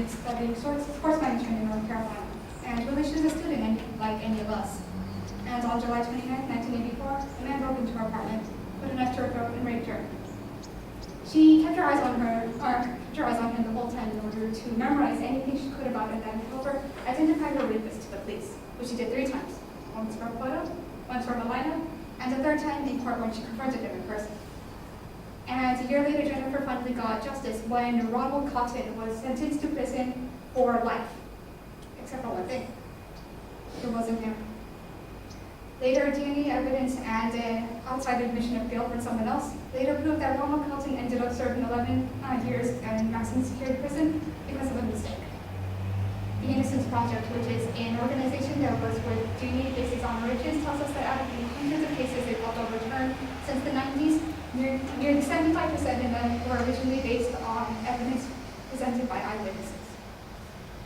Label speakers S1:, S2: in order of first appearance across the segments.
S1: studying sports management in North Carolina. And really, she was a student like any of us. And on July 29, 1984, a man broke into her apartment, put a knife to her throat, and raped her. She kept her eyes on him the whole time in order to memorize anything she could about it, and however, identified her rapist to the police, which she did 3 times. Once for a photo, once for a lineup, and the 3rd time in court when she confronted him in person. And a year later, Jennifer finally got justice when Ronald Cotton was sentenced to prison for life. Except for one thing. It wasn't him. Later, DNA evidence and an outside admission of guilt from someone else later proved that Ronald Cotton ended up serving 11 years in maximum security prison because of a mistake. The Innocence Project, which is an organization that works with DNA bases on origins, tells us that out of the hundreds of cases they've helped overturn since the 90s, nearly 75% of them were originally based on evidence presented by eyewitnesses.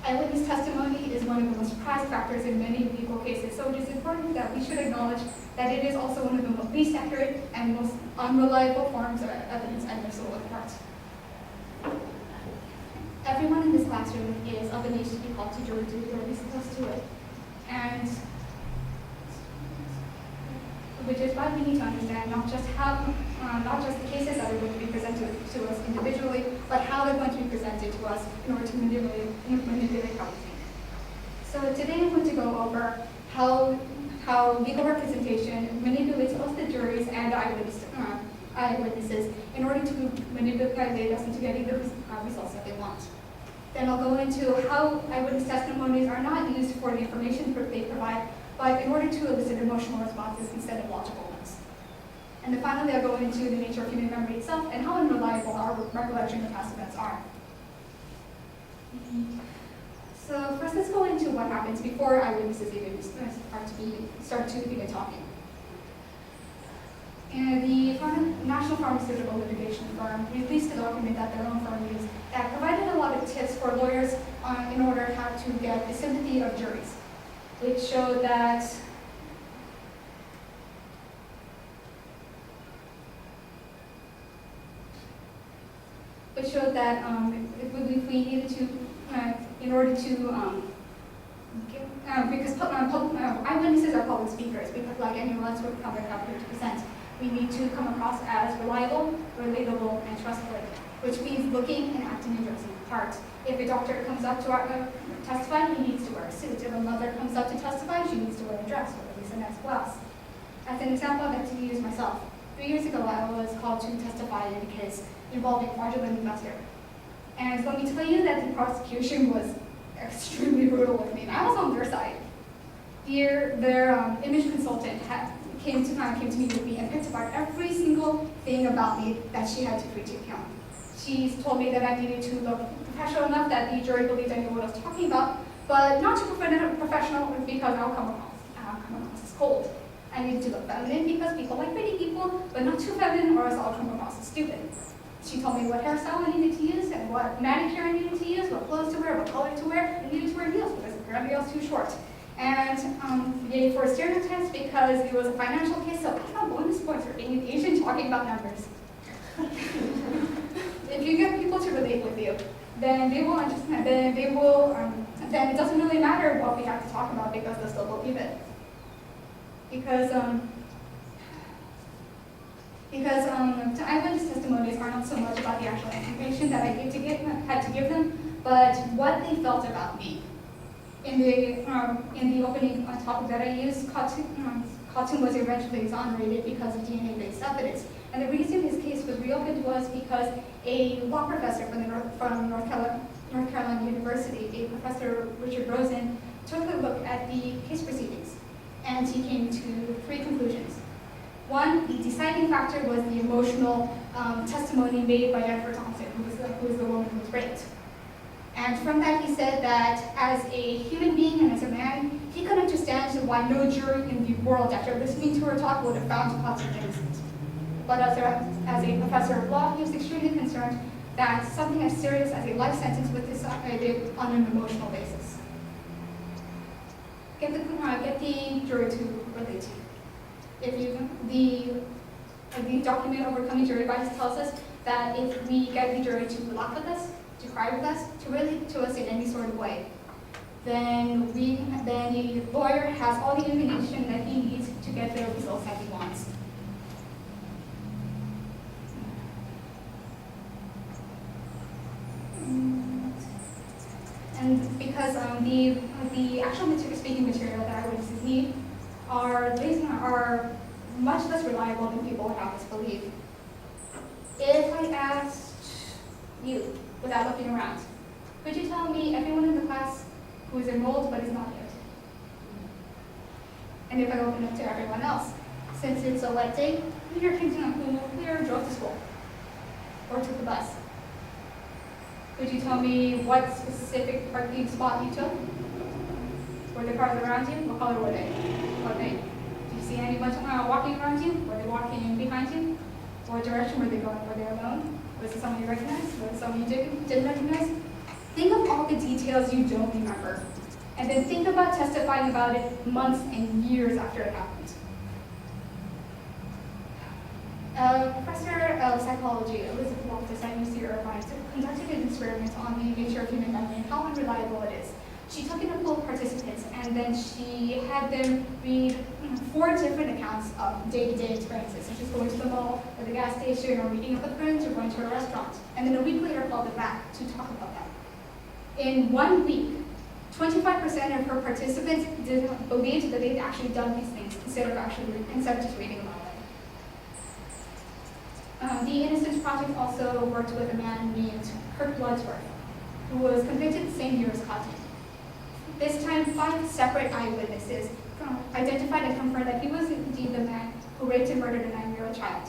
S1: Eyewitness testimony is one of the most prized factors in many legal cases, so it is important that we should acknowledge that it is also one of the least accurate and most unreliable forms of evidence admissible in court. Everyone in this classroom is of an age to be called to jury duty, or at least supposed to it. And which is why we need to understand not just the cases that are going to be presented to us individually, but how they're going to be presented to us in order to manipulate how we think. So today I'm going to go over how legal representation manipulates both the juries and eyewitnesses in order to manipulate us into getting the results that they want. Then I'll go into how eyewitness testimonies are not used for the information they provide, but in order to elicit emotional responses instead of logical ones. And then finally, I'll go into the nature of human memory itself and how unreliable our recollection of past events are. So first, let's go into what happens before eyewitnesses even start to begin talking. And the National Pharmaceutical Litigation Firm released a document that their own firm used that provided a lot of tips for lawyers in order how to get the sympathy of juries, which showed that if we needed to, in order to, because eyewitnesses are public speakers, because like anyone else would cover about 50%, we need to come across as reliable, relatable, and trustworthy, which means looking and acting and dressing the part. If a doctor comes up to testify, he needs to wear a suit. If a mother comes up to testify, she needs to wear a dress, or at least a nice blouse. As an example, I'd like to use myself. 3 years ago, I was called to testify in a case involving fraudulent investor. And let me tell you that the prosecution was extremely brutal with me, and I was on their side. Their image consultant came to meet with me and picked apart every single thing about me that she had to critique him. She told me that I needed to look professional enough that the jury believed I knew what I was talking about, but not too professional because I'll come across as cold. I needed to look feminine because people like pretty people, but not too feminine or else I'll come across as stupid. She told me what hairstyle I needed to use and what manicure I needed to use, what clothes to wear, what color to wear. I needed to wear heels because apparently I was too short. And yay for stereotypes because it was a financial case, so I got bonus points for being Asian talking about numbers. If you get people to relate with you, then they will understand. Then it doesn't really matter what we have to talk about because they'll still believe it. Because eyewitness testimonies are not so much about the actual information that I had to give them, but what they felt about me. In the opening topic that I used, Cotton was eventually exonerated because of DNA-based evidence. And the reason his case was reopened was because a law professor from North Carolina University, a Professor Richard Rosen, took a look at the case proceedings, and he came to 3 conclusions. One, the deciding factor was the emotional testimony made by Jennifer Thompson, who was the woman who was raped. And from that, he said that as a human being and as a man, he could understand why no jury in the world, after listening to her talk, would have found Cotton innocent. But as a professor of law, he was extremely concerned that something as serious as a life sentence was decided on an emotional basis. Get the jury to relate to you. The document Overcoming Jury Bias tells us that if we get the jury to laugh with us, to cry with us, to relate to us in any sort of way, then the lawyer has all the information that he needs to get the results that he wants. And because the actual speaking material that eyewitnesses need are much less reliable than people would have us believe. If I asked you, without looking around, could you tell me everyone in the class who is enrolled but is not yet? And if I open up to everyone else, since it's a wet day, who here drove to school or took the bus? Could you tell me what specific parking spot you took? Were the cars around you? What color were they? What day? Did you see anyone walking around you? Were they walking behind you? What direction were they going? Were they alone? Was it someone you recognized? Was it someone you didn't recognize? Think of all the details you don't remember. And then think about testifying about it months and years after it happened. Professor of psychology, Elizabeth Loftus at UC Irvine, conducted an experiment on the nature of human memory and how unreliable it is. She took in a pool of participants and then she had them read 4 different accounts of day-to-day experiences, such as going to the mall or the gas station or meeting up with friends or going to a restaurant. And then a week later called them back to talk about that. In 1 week, 25% of her participants believed that they'd actually done these things instead of just reading about them. The Innocence Project also worked with a man named Kirk Bloodsworth, who was convicted the same year as Cotton. This time, 5 separate eyewitnesses identified and confirmed that he was indeed the man who raped and murdered a 9-year-old child.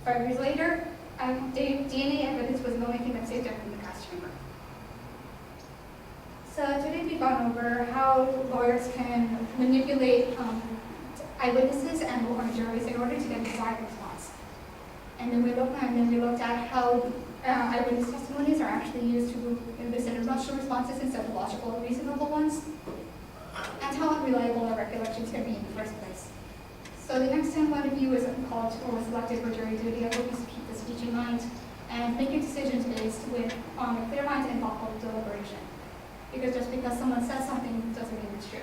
S1: 5 years later, DNA evidence was the only thing that saved him from the gas chamber. So today we've gone over how lawyers can manipulate eyewitnesses and juries in order to get the desired response. And then we looked at how eyewitness testimonies are actually used to elicit emotional responses instead of logical or reasonable ones, and how unreliable our recollections can be in the first place. So the next time one of you is called or was selected for jury duty, I hope you keep this speech in mind and make your decisions based on a clear mind and thoughtful deliberation. Because just because someone says something doesn't mean it's true.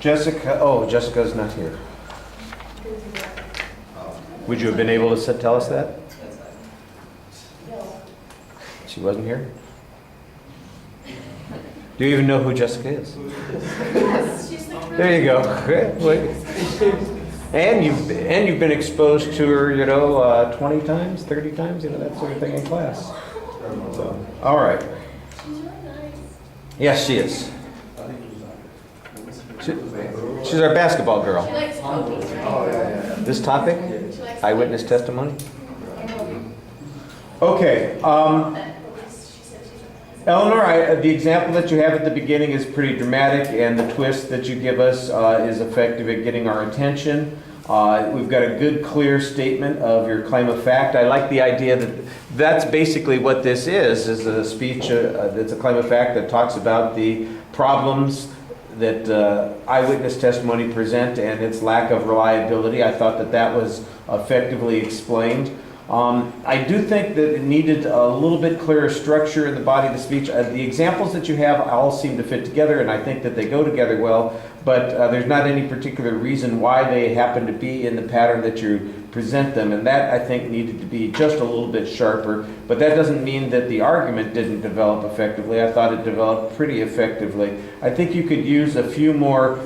S2: Jessica's not here. Would you have been able to tell us that? She wasn't here? Do you even know who Jessica is? There you go. And you've been exposed to her, 20 times, 30 times, that sort of thing in class. So, all right. Yes, she is. She's our basketball girl.
S3: She likes poking.
S2: This topic? Eyewitness testimony? Okay. Eleanor, the example that you have at the beginning is pretty dramatic, and the twist that you give us is effective at getting our attention. We've got a good, clear statement of your claim of fact. I like the idea that that's basically what this is a speech that's a claim of fact that talks about the problems that eyewitness testimony present and its lack of reliability. I thought that was effectively explained. I do think that it needed a little bit clearer structure in the body of the speech. The examples that you have all seem to fit together, and I think that they go together well, but there's not any particular reason why they happen to be in the pattern that you present them, and that, I think, needed to be just a little bit sharper, but that doesn't mean that the argument didn't develop effectively. I thought it developed pretty effectively. I think you could use a few more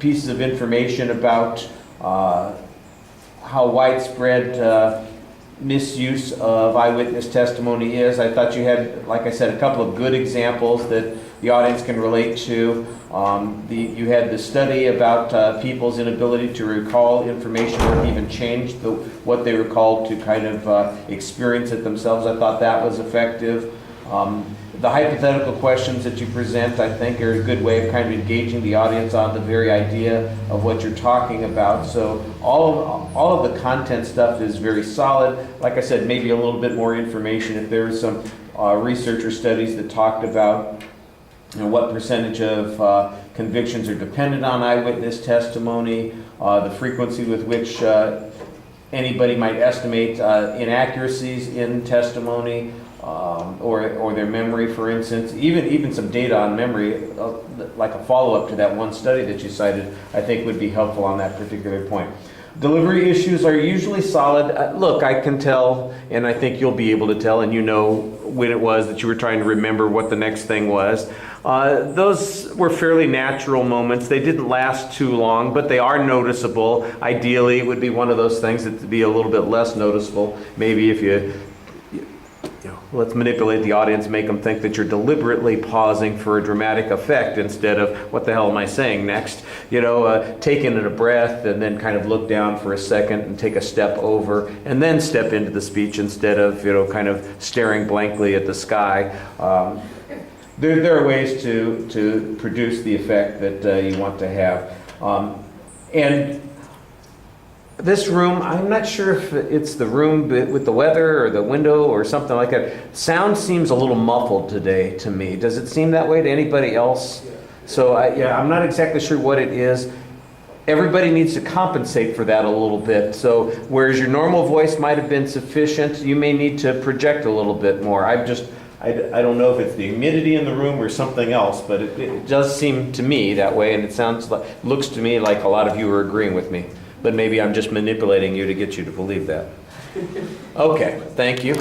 S2: pieces of information about how widespread misuse of eyewitness testimony is. I thought you had, like I said, a couple of good examples that the audience can relate to. You had the study about people's inability to recall information or even change what they recalled to kind of experience it themselves. I thought that was effective. The hypothetical questions that you present, I think, are a good way of kind of engaging the audience on the very idea of what you're talking about. So all of the content stuff is very solid. Like I said, maybe a little bit more information if there was some research or studies that talked about what percentage of convictions are dependent on eyewitness testimony, the frequency with which anybody might estimate inaccuracies in testimony, or their memory, for instance. Even some data on memory, like a follow-up to that one study that you cited, I think would be helpful on that particular point. Delivery issues are usually solid. Look, I can tell, and I think you'll be able to tell, and you know when it was that you were trying to remember what the next thing was. Those were fairly natural moments. They didn't last too long, but they are noticeable. Ideally, it would be one of those things that would be a little bit less noticeable. Maybe if you let's manipulate the audience, make them think that you're deliberately pausing for a dramatic effect instead of, what the hell am I saying next? Taking in a breath and then kind of look down for a second and take a step over and then step into the speech instead of, kind of staring blankly at the sky. There are ways to produce the effect that you want to have. And this room, I'm not sure if it's the room with the weather or the window or something like that. Sound seems a little muffled today to me. Does it seem that way to anybody else? So I'm not exactly sure what it is. Everybody needs to compensate for that a little bit. So whereas your normal voice might have been sufficient, you may need to project a little bit more. I don't know if it's the humidity in the room or something else, but it does seem to me that way, and looks to me like a lot of you are agreeing with me. But maybe I'm just manipulating you to get you to believe that. Okay, thank you.